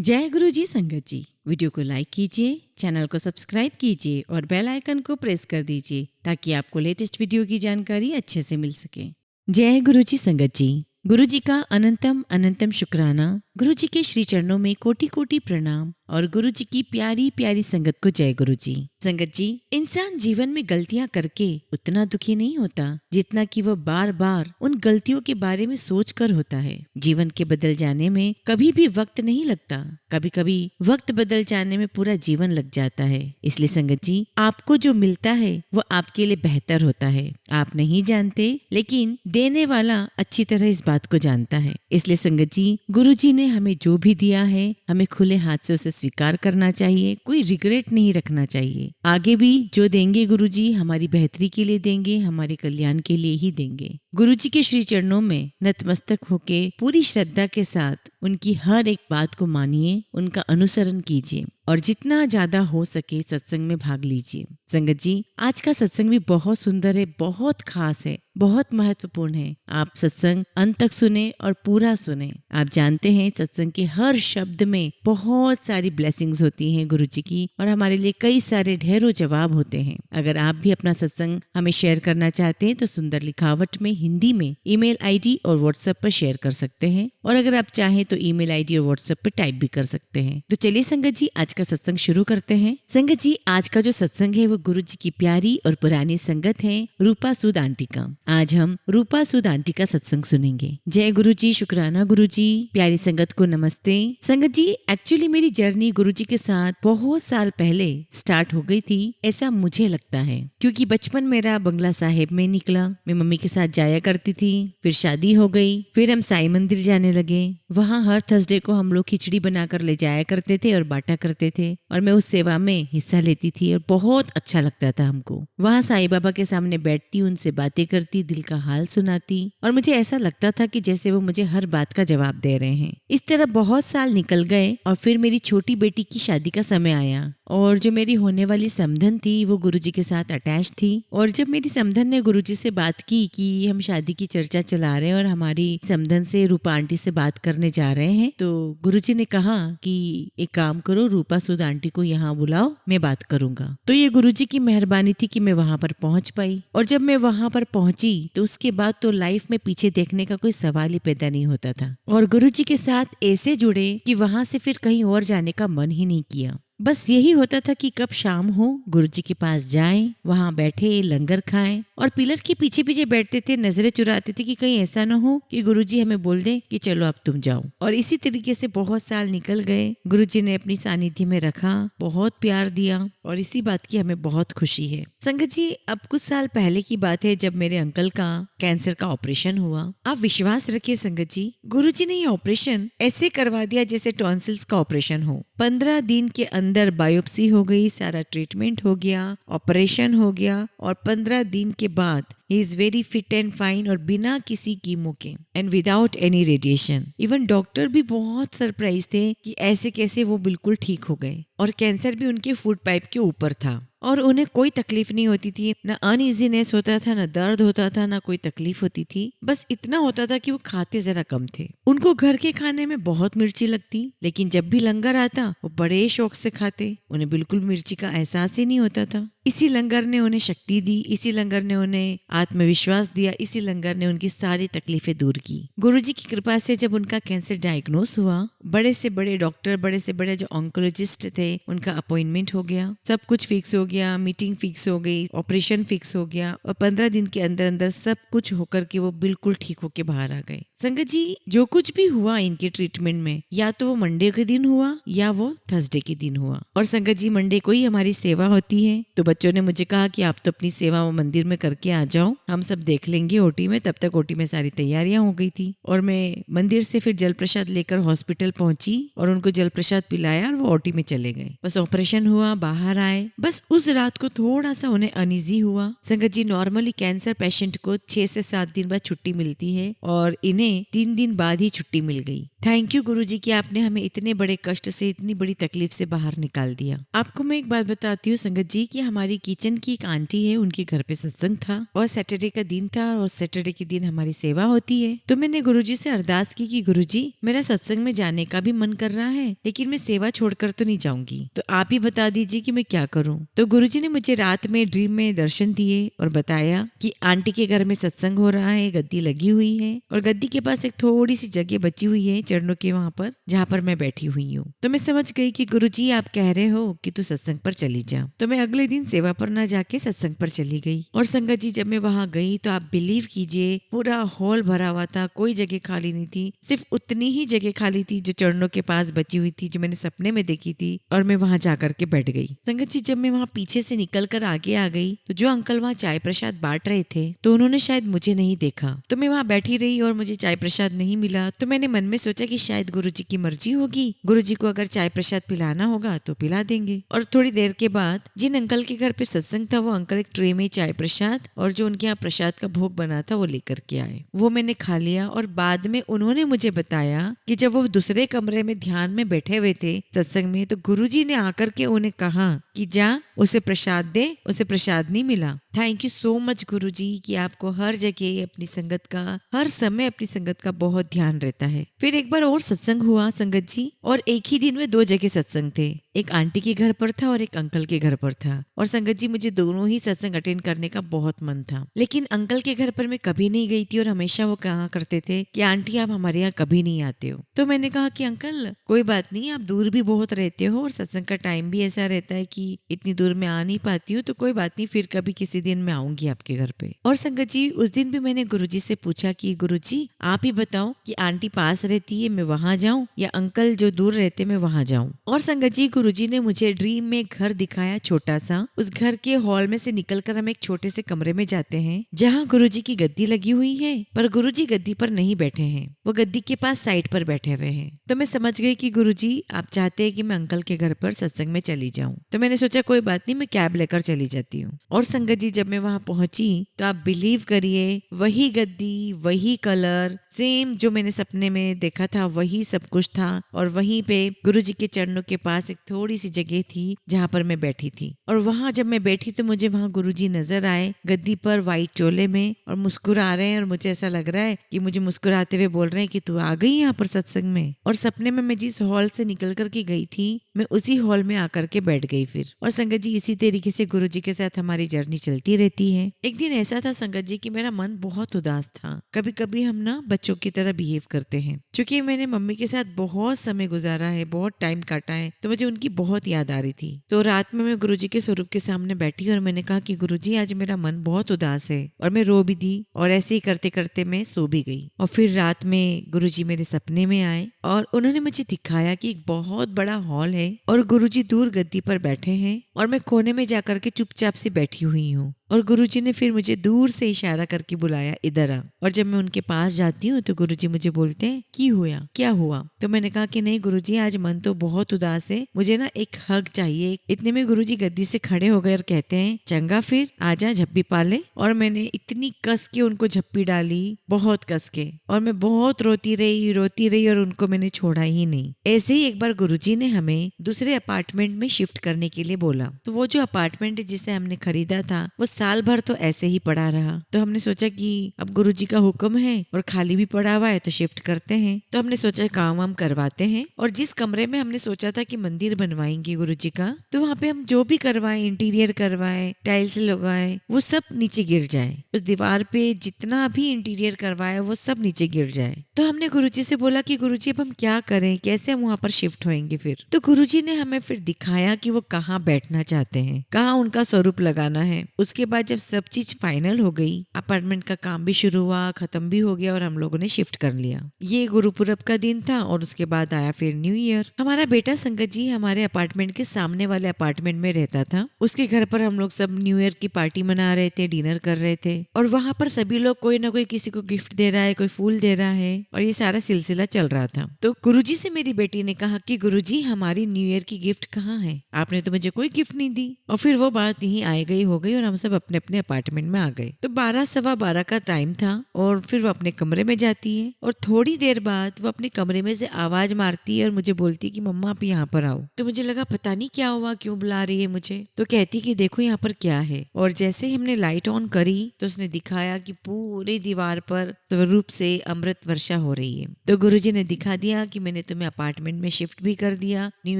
जय गुरु जी संगत जी। वीडियो को लाइक कीजिए, चैनल को सब्सक्राइब कीजिए और बेल आइकन को प्रेस कर दीजिए ताकि आपको लेटेस्ट वीडियो की जानकारी अच्छे से मिल सके। जय गुरु जी संगत जी। गुरु जी का अनंतम अनंतम शुक्राना। गुरु जी के श्री चरणों में कोटि कोटि प्रणाम और गुरु जी की प्यारी प्यारी संगत को जय गुरु जी। संगत जी, इंसान जीवन में गलतियां करके उतना दुखी नहीं होता जितना कि वह बार बार उन गलतियों के बारे में सोच कर होता है। जीवन के बदल जाने में कभी भी वक्त नहीं लगता, कभी कभी वक्त बदल जाने में पूरा जीवन लग जाता है। इसलिए संगत जी, आपको जो मिलता है वो आपके लिए बेहतर होता है। आप नहीं जानते, लेकिन देने वाला अच्छी तरह इस बात को जानता है। इसलिए संगत जी, गुरु जी ने हमें जो भी दिया है हमें खुले हाथ से उसे स्वीकार करना चाहिए, कोई रिग्रेट नहीं रखना चाहिए। आगे भी जो देंगे गुरु जी हमारी बेहतरी के लिए देंगे, हमारे कल्याण के लिए ही देंगे। गुरु जी के श्री चरणों में नतमस्तक होके पूरी श्रद्धा के साथ उनकी हर एक बात को मानिए, उनका अनुसरण कीजिए और जितना ज्यादा हो सके सत्संग में भाग लीजिए। संगत जी, आज का सत्संग भी बहुत सुंदर है, बहुत खास है, बहुत महत्वपूर्ण है। आप सत्संग अंत तक सुने और पूरा सुने। आप जानते हैं सत्संग के हर शब्द में बहुत सारी ब्लेसिंग्स होती हैं गुरु जी की, और हमारे लिए कई सारे ढेरों जवाब होते हैं। अगर आप भी अपना सत्संग हमें शेयर करना चाहते हैं तो सुंदर लिखावट में हिंदी में ईमेल आईडी और व्हाट्सएप पर शेयर कर सकते हैं, और अगर आप चाहें तो ईमेल आईडी और व्हाट्सएप पर टाइप भी कर सकते हैं। तो चलिए संगत जी, आज का सत्संग शुरू करते हैं। संगत जी, आज का जो सत्संग है वो गुरु जी की प्यारी और पुरानी संगत है रूपा सूद आंटी का। आज हम रूपा सूद आंटी का सत्संग सुनेंगे। जय गुरु जी, शुक्राना गुरु जी। प्यारी संगत को नमस्ते। संगत जी, एक्चुअली मेरी जर्नी गुरु जी के साथ बहुत साल पहले स्टार्ट हो गई थी, ऐसा मुझे लगता है, क्योंकि बचपन मेरा बंगला साहिब में निकला। मैं मम्मी के साथ जाया करती थी, फिर शादी हो गई, फिर हम साईं मंदिर जाने लगे। वहाँ हर थर्सडे को हम लोग खिचड़ी बनाकर ले जाया करते थे और बांटा करते थे, और मैं उस सेवा में हिस्सा लेती थी और बहुत अच्छा लगता था हमको। वहाँ साईं बाबा के सामने बैठती, उनसे बातें करती, दिल का हाल सुनाती, और मुझे ऐसा लगता था कि जैसे वो मुझे हर बात का जवाब दे रहे हैं। इस तरह बहुत साल निकल गए और फिर मेरी छोटी बेटी की शादी का समय आया, और जो मेरी होने वाली समधन थी वो गुरुजी के साथ अटैच थी। और जब मेरी समधन ने गुरुजी से बात की कि हम शादी की चर्चा चला रहे हैं और हमारी समधन से रूपा आंटी से बात करने जा रहे हैं, तो गुरुजी ने कहा कि एक काम करो, रूपा सूद आंटी को यहाँ बुलाओ, मैं बात करूंगा। तो ये गुरुजी की मेहरबानी थी कि मैं वहां पर पहुंच पाई, और जब मैं वहां पर पहुंची तो उसके बाद तो लाइफ में पीछे देखने का कोई सवाल ही पैदा नहीं होता था, और गुरुजी के साथ ऐसे जुड़े कि वहां से फिर कहीं और जाने का मन ही नहीं किया। बस यही होता था कि कब शाम हो गुरुजी के पास जाएं, वहां बैठे लंगर खाएं, और पिलर के पीछे पीछे बैठते थे, नजरें चुराते थे कि कहीं ऐसा ना हो कि गुरुजी हमें बोल दे कि चलो अब तुम जाओ। और इसी तरीके से बहुत साल निकल गए। गुरुजी ने अपनी सानिध्य में रखा, बहुत प्यार दिया, और इसी बात की हमें बहुत खुशी है। संगत जी, अब कुछ साल पहले की बात है जब मेरे अंकल का कैंसर का ऑपरेशन हुआ। आप विश्वास रखिए संगत जी, गुरुजी ने ये ऑपरेशन ऐसे करवा दिया जैसे टॉन्सिल्स का ऑपरेशन हो। 15 दिन के अंदर बायोप्सी हो गई, सारा ट्रीटमेंट हो गया, ऑपरेशन हो गया, और 15 दिन के बाद he is very fit and fine, और बिना किसी कीमो के and without any radiation. Even doctor भी बहुत सरप्राइज थे कि ऐसे कैसे वो बिल्कुल ठीक हो गए, और कैंसर भी उनके फूड पाइप के ऊपर था, और उन्हें कोई तकलीफ नहीं होती थी, ना अनइजीनेस होता था, ना दर्द होता था, ना कोई तकलीफ होती थी। बस इतना होता था कि वो खाते जरा कम थे। उनको घर के खाने में बहुत मिर्ची लगती, लेकिन जब भी लंगर आता वो बड़े शौक से खाते, उन्हें बिल्कुल मिर्ची का एहसास ही नहीं होता था। इसी लंगर ने उन्हें शक्ति दी, इसी लंगर ने उन्हें आत्मविश्वास दिया, इसी लंगर ने उनकी सारी तकलीफें दूर की। गुरुजी की कृपा से जब उनका कैंसर डायग्नोस हुआ, बड़े से बड़े डॉक्टर, बड़े से बड़े जो ऑन्कोलॉजिस्ट थे, उनका अपॉइंटमेंट हो गया, सब कुछ फिक्स हो गया, मीटिंग फिक्स हो गई, ऑपरेशन फिक्स हो गया, और 15 दिन के अंदर अंदर सब कुछ होकर के वो बिल्कुल ठीक होके बाहर आ गए। संगत जी, जो कुछ भी हुआ इनके ट्रीटमेंट में, या तो वो मंडे के दिन हुआ या वो थर्सडे के दिन हुआ। और संगत जी, मंडे को ही हमारी सेवा होती है, तो बच्चों ने मुझे कहा कि आप तो अपनी सेवा वो मंदिर में करके आ जाओ, हम सब देख लेंगे ओटी में। तब तक ओटी में सारी तैयारियां हो गई थी, और मैं मंदिर से फिर जल प्रसाद लेकर हॉस्पिटल पहुंची और उनको जल प्रसाद पिलाया, और वो ओटी में चले गए। बस ऑपरेशन हुआ, बाहर आए। बस उस रात को थोड़ा सा उन्हें अनइजी हुआ। संगत जी, नॉर्मली कैंसर पेशेंट को 6 से 7 दिन बाद छुट्टी मिलती है, और इन्हें 3 दिन बाद ही छुट्टी मिल गई। थैंक यू गुरुजी कि आपने हमें इतने बड़े कष्ट से, इतनी बड़ी तकलीफ से बाहर निकाल दिया। आपको मैं एक बात बताती हूँ संगत जी कि हमारे हमारी किचन की एक आंटी है, उनके घर पे सत्संग था और सैटरडे का दिन था और सैटरडे के दिन हमारी सेवा होती है। तो मैंने गुरुजी से अरदास की कि गुरुजी मेरा सत्संग में जाने का भी मन कर रहा है, लेकिन मैं सेवा छोड़कर तो नहीं जाऊंगी, तो आप ही बता दीजिए कि मैं क्या करूं। तो गुरुजी ने मुझे रात में ड्रीम में दर्शन दिए और बताया कि आंटी के घर में सत्संग हो रहा है, गद्दी लगी हुई है और गद्दी के पास एक थोड़ी सी जगह बची हुई है चरणों के वहां पर, जहाँ पर मैं बैठी हुई हूँ। तो मैं समझ गई कि गुरुजी आप कह रहे हो कि तू सत्संग पर चली जा। तो मैं अगले दिन सेवा पर ना जाके सत्संग पर चली गई। और संगत जी, जब मैं वहां गई तो आप बिलीव कीजिए पूरा हॉल भरा हुआ था, कोई जगह खाली नहीं थी, सिर्फ उतनी ही जगह खाली थी जो चरणों के पास बची हुई थी, जो मैंने सपने में देखी थी। और मैं वहां जाकर के बैठ गई। संगत जी, जब मैं वहां पीछे से निकल कर आगे आ गई तो जो अंकल वहां चाय प्रसाद बांट रहे थे, तो उन्होंने शायद मुझे नहीं देखा। तो मैं वहां बैठी रही और मुझे चाय प्रसाद नहीं मिला। तो मैंने मन में सोचा कि शायद गुरुजी की मर्जी होगी, गुरुजी को अगर चाय प्रसाद पिलाना होगा तो पिला देंगे। और थोड़ी देर के बाद जिन अंकल के घर पे सत्संग था, वो अंकल एक ट्रे में चाय प्रसाद और जो उनके यहाँ प्रसाद का भोग बना था वो लेकर के आए। वो मैंने खा लिया और बाद में उन्होंने मुझे बताया कि जब वो दूसरे कमरे में ध्यान में बैठे हुए थे सत्संग में, तो गुरुजी ने आकर के उन्हें कहा कि जा उसे प्रसाद दे, उसे प्रसाद नहीं मिला। थैंक यू सो मच गुरुजी कि आपको हर जगह अपनी संगत का, हर समय अपनी संगत का बहुत ध्यान रहता है। फिर एक बार और सत्संग हुआ संगत जी, और एक ही दिन में 2 जगह सत्संग थे। एक आंटी के घर पर था और एक अंकल के घर पर था। और संगत जी, मुझे दोनों ही सत्संग अटेंड करने का बहुत मन था, लेकिन अंकल के घर पर मैं कभी नहीं गई थी और हमेशा वो कहा करते थे कि आंटी आप हमारे यहाँ कभी नहीं आते हो। तो मैंने कहा कि अंकल कोई बात नहीं, आप दूर भी बहुत रहते हो और सत्संग का टाइम भी ऐसा रहता है कि इतनी दूर मैं आ नहीं पाती हूँ, तो कोई बात नहीं, फिर कभी किसी दिन मैं आऊंगी आपके घर पे। और संगत जी, उस दिन भी मैंने गुरुजी से पूछा कि गुरुजी आप ही बताओ कि आंटी पास रहती है मैं वहां जाऊं या अंकल जो दूर रहते मैं वहां जाऊं। और संगत जी, गुरुजी ने मुझे ड्रीम में घर दिखाया छोटा सा। उस घर के हॉल में से निकलकर हम एक छोटे से कमरे में जाते हैं जहाँ गुरुजी की गद्दी लगी हुई है, पर गुरुजी गद्दी पर नहीं बैठे हैं, वो गद्दी के पास साइड पर बैठे हुए हैं। तो मैं समझ गई कि गुरुजी आप चाहते हैं कि मैं अंकल के घर पर सत्संग में चली जाऊं। तो मैंने सोचा कोई बात नहीं, मैं कैब लेकर चली जाती हूँ। और संगत जी, जब मैं वहां पहुंची तो आप बिलीव करिए, वही गद्दी, वही कलर, सेम जो मैंने सपने में देखा था वही सब कुछ था। और वहीं पे गुरुजी के चरणों के पास एक थोड़ी सी जगह थी जहाँ पर मैं बैठी थी। और वहां जब मैं बैठी तो मुझे वहां गुरुजी नजर आए गद्दी पर व्हाइट चोले में और मुस्कुरा रहे हैं। और मुझे ऐसा लग रहा है कि मुझे मुस्कुराते हुए बोल रहे हैं कि तू आ गई यहाँ पर सत्संग में। और सपने में मैं जिस हॉल से निकल करके गई थी, मैं उसी हॉल में आकर के बैठ गई फिर। और संगत जी, इसी तरीके से गुरुजी के साथ हमारी जर्नी चलती रहती है। एक दिन ऐसा था संगत जी कि मेरा मन बहुत उदास था। कभी कभी हम ना बच्चों की तरह बिहेव करते हैं। क्योंकि मैंने मम्मी के साथ बहुत समय गुजारा है, बहुत टाइम काटा है, तो मुझे उनकी बहुत याद आ रही थी। तो रात में मैं गुरुजी के स्वरूप के सामने बैठी और मैंने कहा कि गुरुजी आज मेरा मन बहुत उदास है, और मैं रो भी दी और ऐसे ही करते करते मैं सो भी गई। और फिर रात में गुरुजी मेरे सपने में आए और उन्होंने मुझे दिखाया कि एक बहुत बड़ा हॉल है और गुरुजी दूर गद्दी पर बैठे हैं और मैं कोने में जाकर के चुपचाप से बैठी हुई हूँ। और गुरुजी ने फिर मुझे दूर से इशारा करके बुलाया, इधर आ। और जब मैं उनके पास जाती हूँ तो गुरुजी मुझे बोलते हैं की हुआ, क्या हुआ? तो मैंने कहा कि नहीं गुरुजी, आज मन तो बहुत उदास है, मुझे ना एक हग चाहिए। इतने में गुरुजी गद्दी से खड़े हो गए और कहते हैं चंगा फिर आजा झप्पी पाले। और मैंने इतनी कस के उनको झप्पी डाली, बहुत कस के, और मैं बहुत रोती रही और उनको मैंने छोड़ा ही नहीं। ऐसे ही एक बार गुरुजी ने हमें दूसरे अपार्टमेंट में शिफ्ट करने के लिए बोला। तो वो जो अपार्टमेंट है जिसे हमने खरीदा था वो साल भर तो ऐसे ही पड़ा रहा। तो हमने सोचा कि अब गुरुजी का हुक्म है और खाली भी पड़ा हुआ है तो शिफ्ट करते हैं। तो हमने सोचा काम वाम करवाते हैं। और जिस कमरे में हमने सोचा था कि मंदिर बनवाएंगे गुरुजी का, तो वहाँ पे हम जो भी करवाएं, इंटीरियर करवाएं, टाइल्स लगाएं, वो सब नीचे गिर जाए। उस दीवार पे जितना भी इंटीरियर करवाया वो सब नीचे गिर जाए। तो हमने गुरुजी से बोला कि गुरुजी अब हम क्या करें, कैसे हम वहाँ पर शिफ्ट होंगे फिर? तो गुरुजी ने हमें फिर दिखाया कि वो कहाँ बैठना चाहते हैं, कहाँ उनका स्वरूप लगाना है। उसके बाद जब सब चीज फाइनल हो गई, अपार्टमेंट का काम भी शुरू हुआ, खत्म भी हो गया और हम लोगों ने शिफ्ट कर लिया। ये गुरुपुरब का दिन था और उसके बाद आया फिर न्यू ईयर। हमारा बेटा संगत जी हमारे अपार्टमेंट के सामने वाले अपार्टमेंट में रहता था। उसके घर पर हम लोग सब न्यू ईयर की पार्टी मना रहे थे, डिनर कर रहे थे और वहां पर सभी लोग कोई ना कोई किसी को गिफ्ट दे रहा है, कोई फूल दे रहा है और ये सारा सिलसिला चल रहा था। तो गुरुजी से मेरी बेटी ने कहा कि गुरुजी हमारी न्यू ईयर की गिफ्ट कहाँ है? आपने तो मुझे कोई गिफ्ट नहीं दी। और फिर वो बात यहीं आई गई हो गई और हम सब सब अपने अपने अपार्टमेंट में आ गए। तो 12 सवा 12 का टाइम था और फिर वो अपने कमरे में जाती है और थोड़ी देर बाद वो अपने कमरे में से आवाज मारती है और मुझे बोलती है कि मम्मा आप यहाँ पर आओ। तो मुझे लगा पता नहीं क्या हुआ, क्यों बुला रही है मुझे। तो कहती कि देखो यहाँ पर क्या है। और जैसे ही हमने लाइट ऑन करी तो उसने दिखाया कि पूरी दीवार पर स्वरूप से अमृत वर्षा हो रही है। तो गुरुजी ने दिखा दिया कि मैंने तुम्हें अपार्टमेंट में शिफ्ट भी कर दिया, न्यू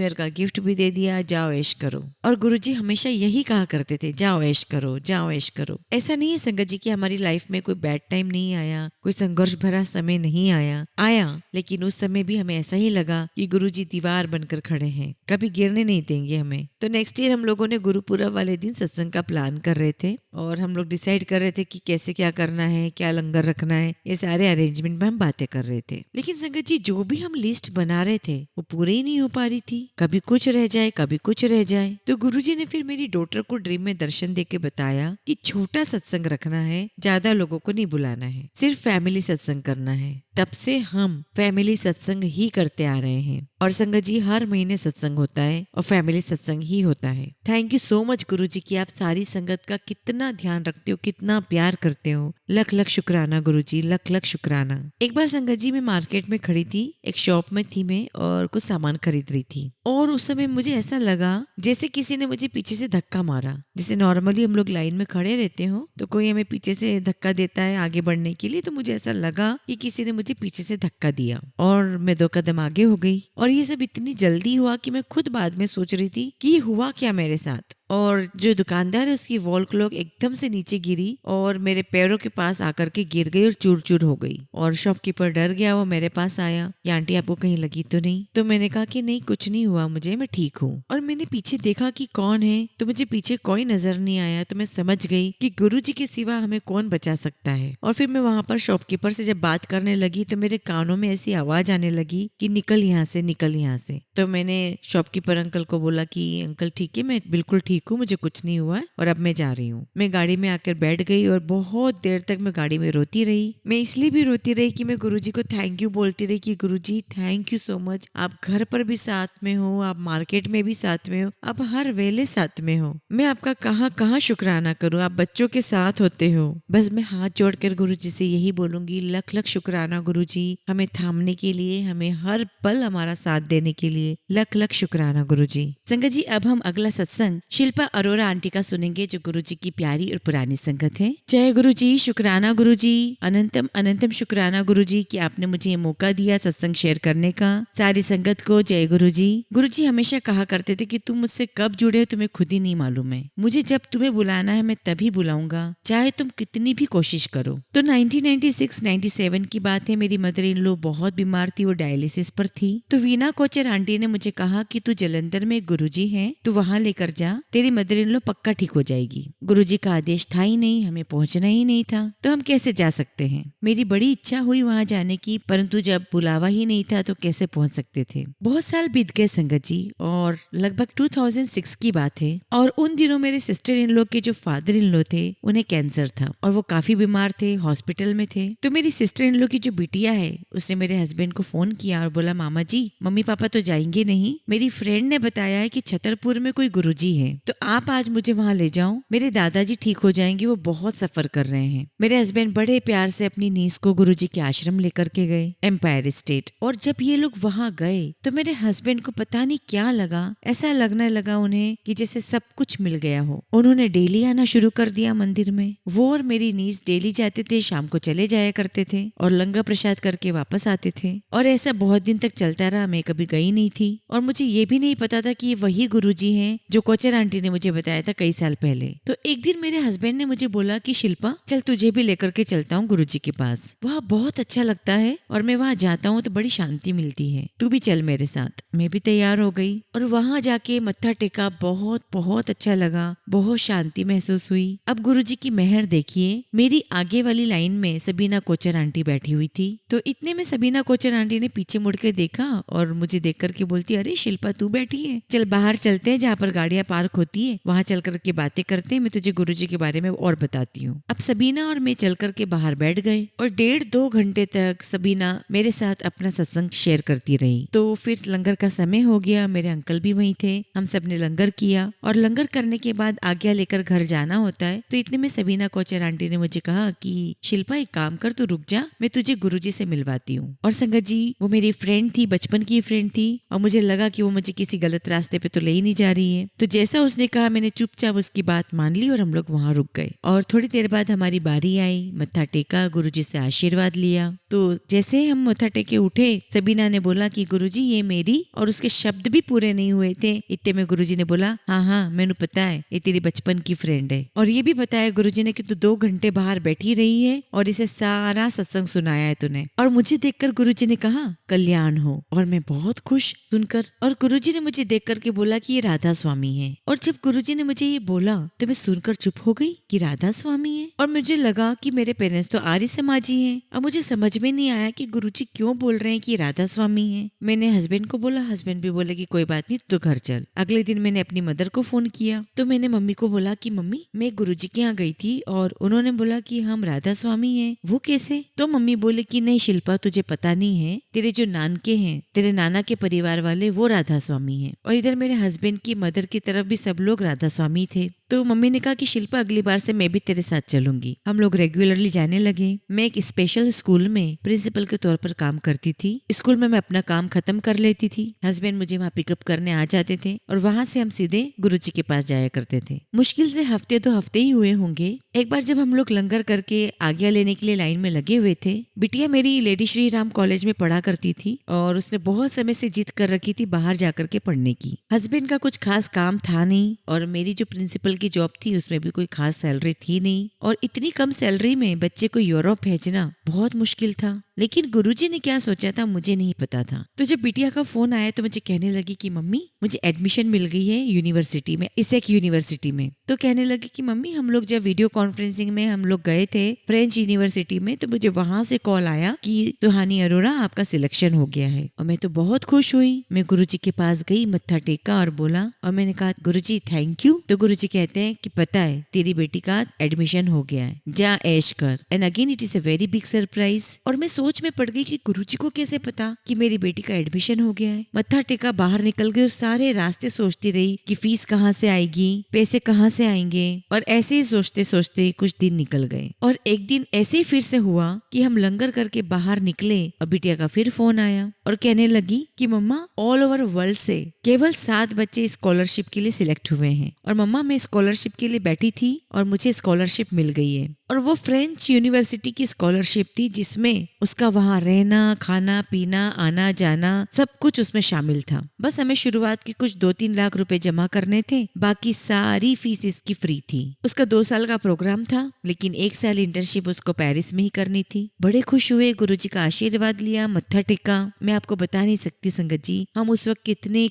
ईयर का गिफ्ट भी दे दिया, जाओ ऐश करो। और गुरुजी हमेशा यही कहा करते थे, जाओ ऐश करो, जाओ ऐश करो। ऐसा नहीं है संगत जी कि हमारी लाइफ में कोई बैड टाइम नहीं आया, कोई संघर्ष भरा समय नहीं आया, लेकिन उस समय भी हमें ऐसा ही लगा कि गुरुजी दीवार बनकर खड़े हैं, कभी गिरने नहीं देंगे हमें। तो नेक्स्ट ईयर हम लोगों ने गुरुपुरब वाले दिन सत्संग का प्लान कर रहे थे और हम लोग डिसाइड कर रहे थे कि कैसे क्या करना है, क्या लंगर रखना है, ये सारे अरेंजमेंट में हम बातें कर रहे थे। लेकिन संगत जी जो भी हम लिस्ट बना रहे थे वो पूरे ही नहीं हो पा रही थी, कभी कुछ रह जाए, कभी कुछ रह जाए। तो गुरुजी ने फिर मेरी डॉटर को ड्रीम में दर्शन देके बताया कि छोटा सत्संग रखना है, ज्यादा लोगों को नहीं बुलाना है, सिर्फ फैमिली सत्संग करना है। तब से हम फैमिली सत्संग ही करते आ रहे हैं और संगत जी हर महीने सत्संग होता है और फैमिली सत्संग ही होता है। थैंक यू सो मच गुरुजी कि आप सारी संगत का कितना ध्यान रखते हो, कितना प्यार करते हो। लख लख शुक्राना गुरुजी, लख लख शुक्राना। एक बार संगत जी मैं मार्केट में खड़ी थी, एक शॉप में थी मैं और कुछ सामान खरीद रही थी और उस समय मुझे ऐसा लगा जैसे किसी ने मुझे पीछे से धक्का मारा। जैसे नॉर्मली हम लोग लाइन में खड़े रहते हो तो कोई हमें पीछे से धक्का देता है आगे बढ़ने के लिए, तो मुझे ऐसा लगा कि किसी ने मुझे पीछे से धक्का दिया और मैं 2 कदम आगे हो गई। और ये सब इतनी जल्दी हुआ कि मैं खुद बाद में सोच रही थी कि हुआ क्या मेरे साथ। और जो दुकानदार है उसकी वॉल क्लॉक एकदम से नीचे गिरी और मेरे पैरों के पास आकर के गिर गई और चूर चूर हो गई। और शॉपकीपर डर गया, वो मेरे पास आया कि आंटी आपको कहीं लगी तो नहीं। तो मैंने कहा कि नहीं कुछ नहीं हुआ मुझे, मैं ठीक हूँ। और मैंने पीछे देखा कि कौन है, तो मुझे पीछे कोई नजर नहीं आया। तो मैं समझ गई कि गुरुजी के सिवा हमें कौन बचा सकता है। और फिर मैं वहां पर शॉपकीपर से जब बात करने लगी तो मेरे कानों में ऐसी आवाज आने लगी कि निकल यहाँ से, निकल यहाँ से। तो मैंने शॉपकीपर अंकल को बोला कि अंकल ठीक है, मैं बिल्कुल ठीक हूँ, मुझे कुछ नहीं हुआ है और अब मैं जा रही हूँ। मैं गाड़ी में आकर बैठ गई और बहुत देर तक मैं गाड़ी में रोती रही। मैं इसलिए भी रोती रही कि मैं गुरुजी को थैंक यू बोलती रही कि गुरुजी थैंक यू सो मच, आप घर पर भी साथ में हो, आप मार्केट में भी साथ में हो, आप हर वेले साथ में हो। मैं आपका कहाँ कहाँ शुक्राना करूँ, आप बच्चों के साथ होते हो। बस मैं हाथ जोड़कर गुरुजी से यही बोलूंगी, लख लख शुक्राना गुरुजी, हमें थामने के लिए, हमें हर पल हमारा साथ देने के लिए लख लख शुक्राना गुरुजी। संगत जी अब हम अगला सत्संग शिल्पा अरोरा आंटी का सुनेंगे जो गुरुजी की प्यारी और पुरानी संगत है। जय गुरुजी, शुक्राना गुरुजी, अनंतम अनंतम शुक्राना गुरुजी कि आपने मुझे ये मौका दिया सत्संग शेयर करने का। सारी संगत को जय गुरुजी। गुरुजी हमेशा कहा करते थे कि तुम मुझसे कब जुड़े हो तुम्हें खुद ही नहीं मालूम है, मुझे जब तुम्हें बुलाना है मैं तभी बुलाऊंगा, चाहे तुम कितनी भी कोशिश करो। तो 1996-97 की बात है, मेरी मदर इन लॉ बहुत बीमार थी, वो डायलिसिस पर थी। तो वीना कोचर आंटी ने मुझे कहा कि तू जलंधर में गुरुजी है, तू वहां लेकर जा, तेरी मदर इन लॉ पक्का ठीक हो जाएगी। गुरुजी का आदेश था ही नहीं, हमें पहुंचना ही नहीं था, तो हम कैसे जा सकते हैं। मेरी बड़ी इच्छा हुई वहां जाने की, परंतु जब बुलावा ही नहीं था तो कैसे पहुंच सकते थे। बहुत साल बीत गए संगत जी और लगभग 2006 की बात है। और उन दिनों मेरे सिस्टर इन लॉ के जो फादर इन लॉ थे उन्हें कैंसर था और वो काफी बीमार थे, हॉस्पिटल में थे। तो मेरी सिस्टर इन लॉ की जो बिटिया है उसने मेरे हस्बैंड को फोन किया और बोला मामा जी मम्मी पापा तो जाएंगे नहीं, मेरी फ्रेंड ने बताया है कि छतरपुर में कोई गुरुजी है, तो आप आज मुझे वहां ले जाओ, मेरे दादाजी ठीक हो जाएंगे, वो बहुत सफर कर रहे हैं। मेरे हस्बैंड बड़े प्यार से अपनी नीस को गुरुजी के आश्रम लेकर के गए, एम्पायर स्टेट। और जब ये लोग वहां गए तो मेरे हस्बैंड को पता नहीं क्या लगा, ऐसा लगने लगा उन्हें कि जैसे सब कुछ मिल गया हो। उन्होंने डेली आना शुरू कर दिया मंदिर में। वो और मेरी नीस डेली जाते थे, शाम को चले जाया करते थे और लंगर प्रसाद करके वापस आते थे। और ऐसा बहुत दिन तक चलता रहा, मैं कभी गई नहीं थी और मुझे ये भी नहीं पता था कि ये वही गुरुजी हैं जो कोचर आंटी ने मुझे बताया था कई साल पहले। तो एक दिन मेरे हस्बैंड ने मुझे बोला कि शिल्पा चल तुझे भी लेकर के चलता हूँ गुरुजी के पास, वहाँ बहुत अच्छा लगता है और मैं वहाँ जाता हूँ तो बड़ी शांति मिलती है, तू भी चल मेरे साथ। मैं भी तैयार हो गई और वहाँ जाके मत्था टेका, बहुत बहुत अच्छा लगा, बहुत शांति महसूस हुई। अब गुरुजी की मेहर देखिए, मेरी आगे वाली लाइन में सबीना कोचर आंटी बैठी हुई थी। तो इतने में सबीना कोचर आंटी ने पीछे मुड़ के देखा और मुझे देख करके बोलती अरे शिल्पा तू बैठी है, चल बाहर चलते हैं जहाँ पर गाड़ियां पार्क होती है, वहाँ चल कर के बातें करते हैं, मैं तुझे गुरुजी के बारे में और बताती हूँ। अब सबीना और मैं चल कर के बाहर बैठ गए और 1.5-2 घंटे तक सबीना मेरे साथ अपना सत्संग शेयर करती रही। तो फिर लंगर का समय हो गया, मेरे अंकल भी वहीं थे, हम सब ने लंगर किया और लंगर करने के बाद आज्ञा लेकर घर जाना होता है। तो इतने में सबीना कोचर आंटी ने मुझे कहा कि शिल्पा एक काम कर, तू रुक जा, मैं तुझे गुरुजी से मिलवाती हूँ। और संगत जी, वो मेरी फ्रेंड थी, बचपन की फ्रेंड थी और मुझे लगा कि वो मुझे किसी गलत रास्ते पे तो ले ही नहीं जा रही है। तो जैसा उसने कहा मैंने चुपचाप उसकी बात मान ली और हम लोग वहाँ रुक गए। और थोड़ी देर बाद हमारी बारी आई, मत्था टेका, गुरुजी से आशीर्वाद लिया। तो जैसे हम मत्था टेके उठे, सबीना ने बोला कि गुरुजी ये मेरी, और उसके शब्द भी पूरे नहीं हुए थे इतने में गुरुजी ने बोला, हाँ हाँ मैंने पता है, ये तेरी बचपन की फ्रेंड है। और ये भी बताया गुरुजी ने कि तू 2 घंटे बाहर बैठी रही है और इसे सारा सत्संग सुनाया है तूने। और मुझे देखकर गुरुजी ने कहा कल्याण हो, और मैं बहुत खुश सुनकर। और गुरुजी ने मुझे देख करके बोला कि ये राधा स्वामी है। और जब गुरुजी ने मुझे ये बोला तो मैं सुनकर चुप हो गई कि राधा स्वामी है। और मुझे लगा कि मेरे पेरेंट्स तो आर्य समाजी हैं। अब मुझे समझ में नहीं आया कि गुरुजी क्यों बोल रहे हैं कि राधा स्वामी है। मैंने हस्बैंड को बोला, हस्बैंड भी बोले कि कोई बात नहीं, तो घर चल। अगले दिन मैंने अपनी मदर को फोन किया तो मैंने मम्मी को बोला कि मम्मी मैं गुरुजी के यहाँ गई थी और उन्होंने बोला कि हम राधा स्वामी हैं। वो कैसे? तो मम्मी बोले कि नहीं शिल्पा, तुझे पता नहीं है, तेरे जो नानके हैं, तेरे नाना के परिवार वाले, वो राधा स्वामी हैं। और इधर मेरे हस्बैंड की मदर की तरफ भी सब लोग राधा स्वामी थे। तो मम्मी ने कहा कि शिल्पा अगली बार से मैं भी तेरे साथ चलूंगी। हम लोग रेगुलरली जाने लगे। मैं एक स्पेशल स्कूल में प्रिंसिपल के तौर पर काम करती थी। स्कूल में मैं अपना काम खत्म कर लेती थी, हस्बैंड मुझे वहाँ पिकअप करने आ जाते थे और वहाँ से हम सीधे गुरुजी के पास जाया करते थे। मुश्किल से हफ्ते 2 हफ्ते ही हुए होंगे। एक बार जब हम लोग लंगर करके आज्ञा लेने के लिए लाइन में लगे हुए थे, बिटिया मेरी लेडी श्री राम कॉलेज में पढ़ा करती थी और उसने बहुत समय से जिद कर रखी थी बाहर जाकर के पढ़ने की। हस्बैंड का कुछ खास काम था नहीं और मेरी जो प्रिंसिपल की जॉब थी उसमें भी कोई खास सैलरी थी नहीं, और इतनी कम सैलरी में बच्चे को यूरोप भेजना बहुत मुश्किल था। लेकिन गुरुजी ने क्या सोचा था मुझे नहीं पता था। तो जब बिटिया का फोन आया तो मुझे कहने लगी कि मम्मी मुझे एडमिशन मिल गई है यूनिवर्सिटी में, इसेक यूनिवर्सिटी में। तो कहने लगी कि मम्मी हम लोग जब वीडियो कॉन्फ्रेंसिंग में हम लोग गए थे फ्रेंच यूनिवर्सिटी में, तो मुझे वहां से कॉल आया कि सुहानी अरोड़ा आपका सिलेक्शन हो गया है। और मैं तो बहुत खुश हुई। मैं गुरुजी के पास गई, मत्था टेका और बोला, और मैंने कहा गुरुजी थैंक यू। तो गुरुजी कहते हैं कि पता है तेरी बेटी का एडमिशन हो गया है, जा ऐश कर। And again it is a very big surprise. और मैं सोच में पड़ गई कि गुरुजी को कैसे पता कि मेरी बेटी का एडमिशन हो गया है। मत्था टेका बाहर निकल गई और सारे रास्ते सोचती रही कि फीस कहाँ से आएगी, पैसे कहाँ से आएंगे। और ऐसे ही सोचते सोचते कुछ दिन निकल गए। और एक दिन ऐसे ही फिर से हुआ कि हम लंगर करके बाहर निकले और बिटिया का फिर फोन आया और कहने लगी कि मम्मा ऑल ओवर वर्ल्ड से केवल 7 बच्चे स्कॉलरशिप के लिए सिलेक्ट हुए हैं। और मम्मा मैं स्कॉलरशिप के लिए बैठी थी और मुझे स्कॉलरशिप मिल गई है। और वो फ्रेंच यूनिवर्सिटी की स्कॉलरशिप थी जिसमें उसका वहाँ रहना, खाना पीना, आना जाना सब कुछ उसमें शामिल था। बस हमें शुरुआत के कुछ 2-3 लाख रुपए जमा करने थे, बाकी सारी फीस इसकी फ्री थी। उसका 2 साल का प्रोग्राम था, लेकिन 1 साल इंटर्नशिप उसको पेरिस में ही करनी थी। बड़े खुश हुए, गुरुजी का आशीर्वाद लिया, मत्था टेका। मैं आपको बता नहीं सकती संगत जी, हम उस वक्त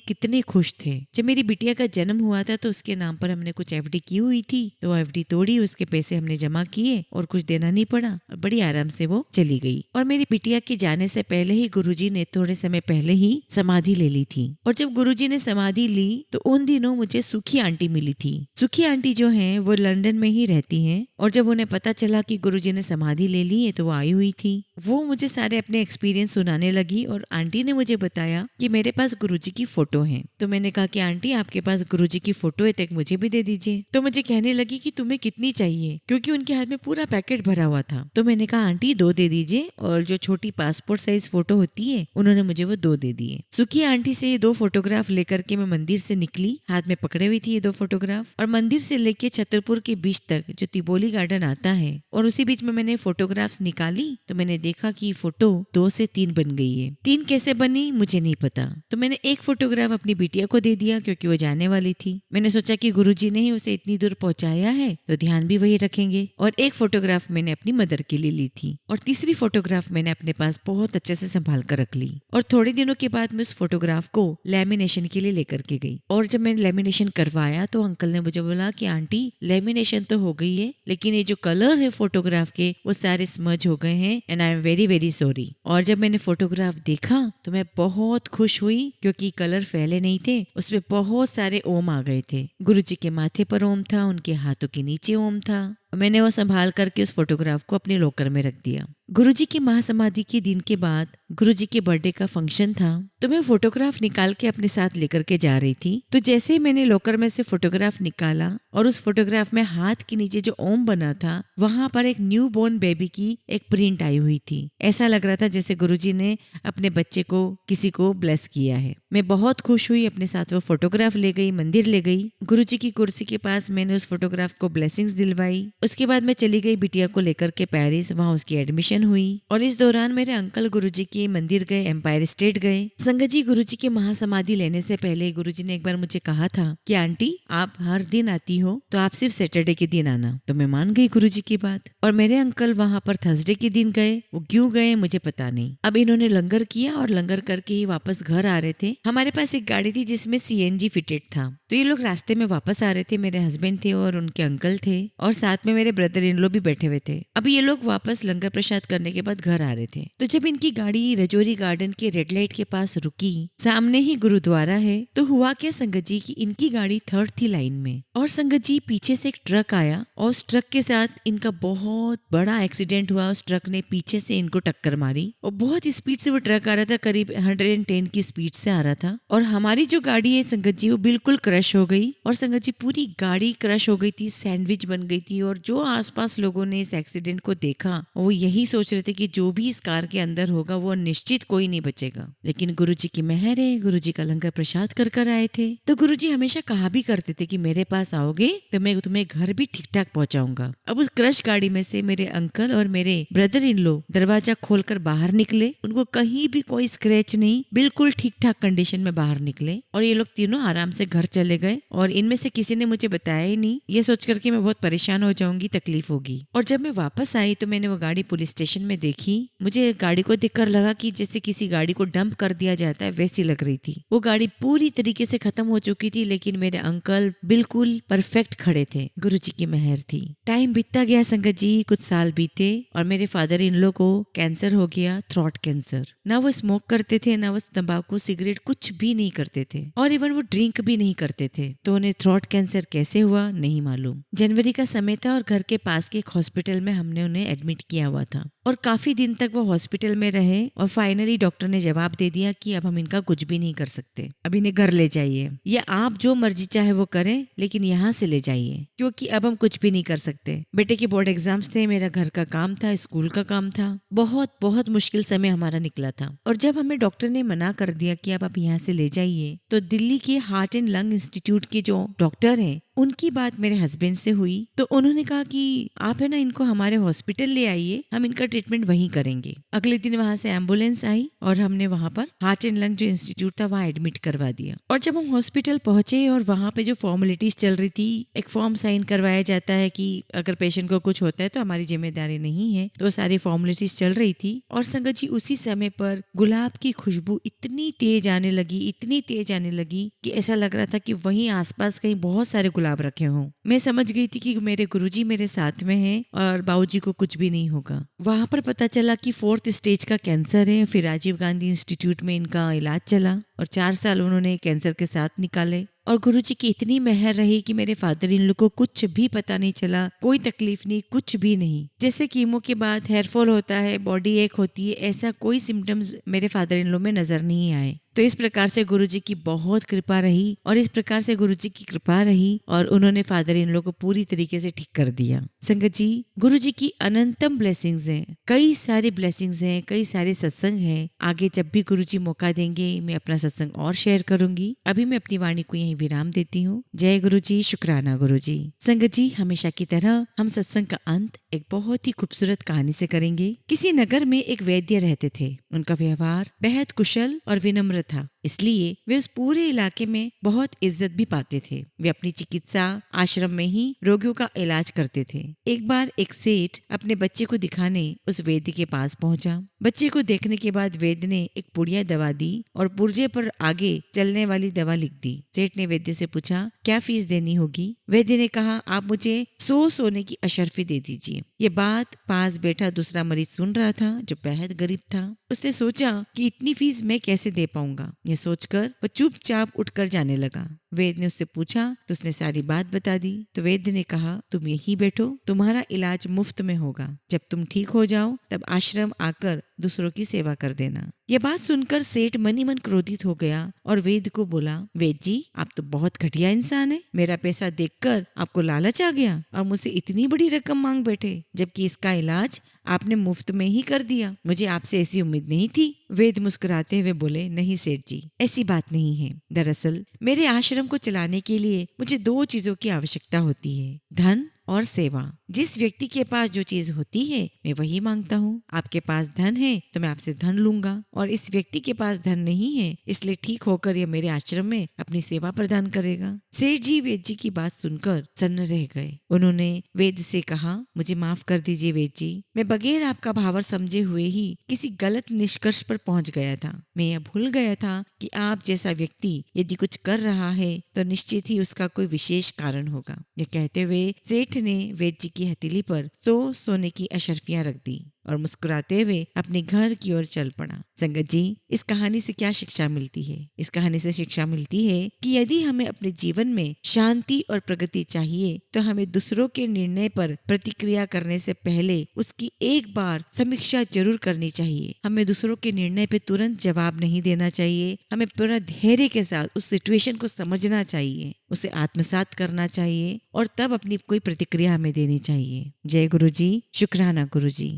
कितने खुश थे। जब मेरी बिटिया का जन्म हुआ था तो उसके नाम पर हमने कुछ एफडी की हुई थी, तो एफडी तोड़ी, उसके पैसे हमने जमा किए और कुछ देना नहीं पड़ा और बड़ी आराम से वो चली गई। और मेरी बिटिया के जाने से पहले ही गुरुजी ने थोड़े समय पहले ही समाधि ले ली थी। और जब गुरुजी ने समाधि ली तो उन दिनों मुझे सुखी आंटी मिली थी। सुखी आंटी जो है वो लंदन में ही रहती हैं और जब उन्हें पता चला कि गुरुजी ने समाधि ले ली है तो वो आई हुई थी। वो मुझे सारे अपने एक्सपीरियंस सुनाने लगी और आंटी ने मुझे बताया कि मेरे पास गुरुजी की फोटो है। तो मैंने कहा कि आंटी आपके पास गुरुजी की फोटो है तो एक मुझे भी दे दीजिए। तो मुझे कहने लगी कि तुम्हें कितनी चाहिए, क्योंकि उनके हाथ में पूरा पैकेट भरा हुआ था। तो मैंने कहा आंटी 2 दे दीजिए, और जो छोटी पासपोर्ट साइज फोटो होती है उन्होंने मुझे वो 2 दे दिए। सुखी आंटी से ये 2 फोटोग्राफ लेकर के मैं मंदिर से निकली, हाथ में पकड़े हुई थी ये 2 फोटोग्राफ। और मंदिर से लेके छतरपुर के बीच तक जो तिबोली गार्डन आता है और उसी बीच में मैंने फोटोग्राफ्स निकाली तो मैंने देखा कि फोटो 2 से 3 बन गई है। 3 कैसे बनी मुझे नहीं पता। तो मैंने एक फोटोग्राफ अपनी बिटिया को दे दिया क्योंकि वो जाने वाली थी। मैंने सोचा कि गुरुजी ने ही उसे इतनी दूर पहुंचाया है तो ध्यान भी वही रखेंगे। और एक फोटोग्राफ मैंने अपनी मदर के लिए ली थी और तीसरी फोटोग्राफ मैंने अपने पास बहुत अच्छे से संभाल कर रख ली। और थोड़े दिनों के बाद मैं उस फोटोग्राफ को लैमिनेशन के लिए लेकर के गई और जब मैंने लैमिनेशन करवाया तो अंकल ने मुझे बोला कि आंटी लैमिनेशन तो हो गई है लेकिन ये जो कलर है फोटोग्राफ के वो सारे स्मज हो गए हैं and I am very very sorry. और जब मैंने फोटोग्राफ देखा तो मैं बहुत खुश हुई क्योंकि कलर फैले नहीं थे, उसमें बहुत सारे ओम आ गए थे। गुरुजी के माथे पर ओम था, उनके हाथों के नीचे ओम था। मैंने वो संभाल करके उस फोटोग्राफ को अपने लॉकर में रख दिया। गुरुजी की महासमाधि के दिन के बाद गुरुजी के बर्थडे का फंक्शन था तो मैं फोटोग्राफ निकाल के अपने साथ लेकर के जा रही थी। तो जैसे ही मैंने लॉकर में से फोटोग्राफ निकाला और उस फोटोग्राफ में हाथ के नीचे जो ओम बना था वहां पर एक न्यू बोर्न बेबी की एक प्रिंट आई हुई थी। ऐसा लग रहा था जैसे गुरुजी ने अपने बच्चे को किसी को ब्लेस किया है। मैं बहुत खुश हुई, अपने साथ वो फोटोग्राफ ले गई, मंदिर ले गई। गुरुजी की कुर्सी के पास मैंने उस फोटोग्राफ को ब्लेसिंग्स दिलवाई। उसके बाद मैं चली गई बिटिया को लेकर के पेरिस, वहाँ उसकी एडमिशन हुई। और इस दौरान मेरे अंकल गुरुजी के मंदिर गए, एम्पायर स्टेट गए। संगत जी, गुरुजी की महासमाधि लेने से पहले गुरुजी ने एक बार मुझे कहा था कि आंटी आप हर दिन आती हो तो आप सिर्फ सैटरडे के दिन आना। तो मैं मान गई गुरुजी की बात और मेरे अंकल वहाँ पर थर्सडे के दिन गए। वो क्यों गए मुझे पता नहीं। अब इन्होंने लंगर किया और लंगर करके ही वापस घर आ रहे थे। हमारे पास एक गाड़ी थी जिसमें CNG फिटेड था। तो ये लोग रास्ते में वापस आ रहे थे, मेरे हस्बैंड थे और उनके अंकल थे और साथ में मेरे ब्रदर इन लोग भी बैठे हुए थे। अभी ये लोग वापस लंगर प्रसाद करने के बाद घर आ रहे थे। तो जब इनकी गाड़ी रजौरी गार्डन के रेड लाइट के पास रुकी, सामने ही गुरुद्वारा है, तो हुआ क्या संगत जी की इनकी गाड़ी थर्ड थी लाइन में और संगत जी पीछे से एक ट्रक आया और उस ट्रक के साथ इनका बहुत बड़ा एक्सीडेंट हुआ। उस ट्रक ने पीछे से इनको टक्कर मारी और बहुत स्पीड से वो ट्रक आ रहा था, करीब 110 की स्पीड से आ रहा था और हमारी जो गाड़ी है संगत जी वो बिल्कुल क्रश हो गई। और संगत जी पूरी गाड़ी क्रश हो गई थी, सैंडविच बन गई थी। और जो आसपास लोगों ने इस एक्सीडेंट को देखा वो यही सोच रहे थे कि जो भी इस कार के अंदर होगा वो निश्चित कोई नहीं बचेगा। लेकिन गुरुजी की मेहर है, गुरुजी का लंगर प्रसाद कर कर आए थे। तो गुरुजी हमेशा कहा भी करते थे कि मेरे पास आओगे तो मैं तुम्हें घर भी ठीक ठाक पहुंचाऊंगा। अब उस क्रश गाड़ी में से मेरे अंकल और मेरे ब्रदर इन लो दरवाजा खोलकर बाहर निकले। उनको कहीं भी कोई स्क्रैच नहीं, बिल्कुल ठीक ठाक कंडीशन में बाहर निकले और ये लोग तीनों आराम से घर चले गए। और इनमें से किसी ने मुझे बताया ही नहीं, ये सोच करके मैं बहुत परेशान हो जाऊंगी, तकलीफ होगी। और जब मैं वापस आई तो मैंने वो गाड़ी पुलिस स्टेशन में देखी। मुझे गाड़ी को देखकर लगा कि जैसे किसी गाड़ी को डंप कर दिया जाता है वैसी लग रही थी। वो गाड़ी पूरी तरीके से खत्म हो चुकी थी लेकिन मेरे अंकल बिल्कुल परफेक्ट खड़े थे। गुरुजी की मेहर थी। टाइम बीतता गया संगत जी, कुछ साल बीते और मेरे फादर इन लोग को कैंसर हो गया, थ्रोट कैंसर। ना वो स्मोक करते थे, ना वो तंबाकू सिगरेट कुछ भी नहीं करते थे और इवन वो ड्रिंक भी नहीं करते थे। तो उन्हें थ्रोट कैंसर कैसे हुआ नहीं मालूम। जनवरी का समय था और घर के पास के एक हॉस्पिटल में हमने उन्हें एडमिट किया हुआ था और काफी दिन तक वो हॉस्पिटल में रहे और फाइनली डॉक्टर ने जवाब दे दिया कि अब हम इनका कुछ भी नहीं कर सकते, अब इन्हें घर ले जाइए या आप जो मर्जी चाहे वो करें लेकिन यहाँ से ले जाइए क्योंकि अब हम कुछ भी नहीं कर सकते। बेटे के बोर्ड एग्जाम्स थे, मेरा घर का काम था, स्कूल का काम था। बहुत बहुत मुश्किल समय हमारा निकला था और जब हमें डॉक्टर ने मना कर दिया कि अब आप यहाँ से ले जाइए तो दिल्ली के हार्ट एंड लंग इंस्टीट्यूट के जो डॉक्टर हैं उनकी बात मेरे हस्बैंड से हुई। तो उन्होंने कहा कि आप है ना इनको हमारे हॉस्पिटल ले आइए, हम इनका ट्रीटमेंट वहीं करेंगे। अगले दिन वहां से एम्बुलेंस आई और हमने वहां पर हार्ट एंड लंग जो इंस्टीट्यूट था वहां एडमिट करवा दिया। और जब हम हॉस्पिटल पहुंचे और वहां पे जो फॉर्मेलिटीज चल रही थी, एक फॉर्म साइन करवाया जाता है कि अगर पेशेंट को कुछ होता है तो हमारी जिम्मेदारी नहीं है, तो सारी फॉर्मेलिटीज चल रही थी। और संगत जी उसी समय पर गुलाब की खुशबू इतनी तेज आने लगी, इतनी तेज आने लगी कि ऐसा लग रहा था कि वहीं आसपास कहीं बहुत सारे गुलाब रखे हों। मैं समझ गई थी कि मेरे गुरुजी मेरे साथ में हैं और बाबूजी को कुछ भी नहीं होगा। वहां पर पता चला कि 4th स्टेज का कैंसर है। फिर राजीव गांधी इंस्टीट्यूट में इनका इलाज चला और 4 साल उन्होंने कैंसर के साथ निकाले। और गुरुजी की इतनी मेहर रही कि मेरे फादर इन लोग को कुछ भी पता नहीं चला, कोई तकलीफ नहीं, कुछ भी नहीं। जैसे कीमो के बाद हेयरफॉल होता है, बॉडी एक होती है, ऐसा कोई सिम्टम्स मेरे फादर इन लोग में नजर नहीं आए। तो इस प्रकार से गुरुजी की बहुत कृपा रही और इस प्रकार से गुरुजी की कृपा रही और उन्होंने फादर इन लोग को पूरी तरीके से ठीक कर दिया। संगत जी, गुरुजी की अनंतम ब्लेसिंग्स हैं, कई सारी ब्लेसिंग्स हैं, कई सारे सत्संग हैं। आगे जब भी गुरुजी मौका देंगे मैं अपना सत्संग और शेयर करूंगी। अभी मैं अपनी वाणी को यहीं विराम देती हूँ। जय गुरुजी, शुक्राना गुरुजी। संगत जी, हमेशा की तरह हम सत्संग का अंत एक बहुत ही खूबसूरत कहानी से करेंगे। किसी नगर में एक वैद्य रहते थे। उनका व्यवहार बेहद कुशल और विनम्र था। इसलिए वे उस पूरे इलाके में बहुत इज्जत भी पाते थे। वे अपनी चिकित्सा आश्रम में ही रोगियों का इलाज करते थे। एक बार एक सेठ अपने बच्चे को दिखाने उस वैद्य के पास पहुंचा। बच्चे को देखने के बाद वैद्य ने एक पुड़िया दवा दी और पुर्जे पर आगे चलने वाली दवा लिख दी। सेठ ने वैद्य से पूछा, क्या फीस देनी होगी? वैद्य ने कहा, आप मुझे 100 सोने की अशर्फी दे दीजिए। ये बात पास बैठा दूसरा मरीज सुन रहा था, जो बेहद गरीब था। उसने सोचा कि इतनी फीस मैं कैसे दे पाऊंगा। ये सोचकर वो चुपचाप उठकर जाने लगा। वैद्य ने उससे पूछा तो उसने सारी बात बता दी। तो वैद्य ने कहा, तुम यहीं बैठो, तुम्हारा इलाज मुफ्त में होगा। जब तुम ठीक हो जाओ तब आश्रम आकर दूसरों की सेवा कर देना। यह बात सुनकर सेठ मनी मन क्रोधित हो गया और वैद्य को बोला, वैद्य जी, आप तो बहुत घटिया इंसान है। मेरा पैसा देखकर आपको लालच आ गया और मुझसे इतनी बड़ी रकम मांग बैठे, जबकि इसका इलाज आपने मुफ्त में ही कर दिया। मुझे आपसे ऐसी उम्मीद नहीं थी। वैद्य मुस्कुराते हुए बोले, नहीं सेठ जी, ऐसी बात नहीं है। दरअसल मेरे आश्रम को चलाने के लिए मुझे 2 चीजों की आवश्यकता होती है, धन और सेवा। जिस व्यक्ति के पास जो चीज होती है मैं वही मांगता हूँ। आपके पास धन है तो मैं आपसे धन लूंगा, और इस व्यक्ति के पास धन नहीं है, इसलिए ठीक होकर यह मेरे आश्रम में अपनी सेवा प्रदान करेगा। सेठ जी वैद्य जी की बात सुनकर सन्न रह गए। उन्होंने वैद्य से कहा, मुझे माफ कर दीजिए वैद्य जी, मैं बगैर आपका भावार्थ समझे हुए ही किसी गलत निष्कर्ष पर पहुंच गया था। मैं यह भूल गया था कि आप जैसा व्यक्ति यदि कुछ कर रहा है तो निश्चित ही उसका कोई विशेष कारण होगा। यह कहते हुए सेठ ने वैद्य जी की हथेली पर 100 सोने की अशर्फियां रख दी और मुस्कुराते हुए अपने घर की ओर चल पड़ा। संगत जी, इस कहानी से क्या शिक्षा मिलती है? इस कहानी से शिक्षा मिलती है कि यदि हमें अपने जीवन में शांति और प्रगति चाहिए तो हमें दूसरों के निर्णय पर प्रतिक्रिया करने से पहले उसकी एक बार समीक्षा जरूर करनी चाहिए। हमें दूसरों के निर्णय पे तुरंत जवाब नहीं देना चाहिए। हमें पूरा धैर्य के साथ उस सिचुएशन को समझना चाहिए, उसे आत्मसात करना चाहिए और तब अपनी कोई प्रतिक्रिया हमें देनी चाहिए। जय गुरु जी, शुक्राना गुरु जी।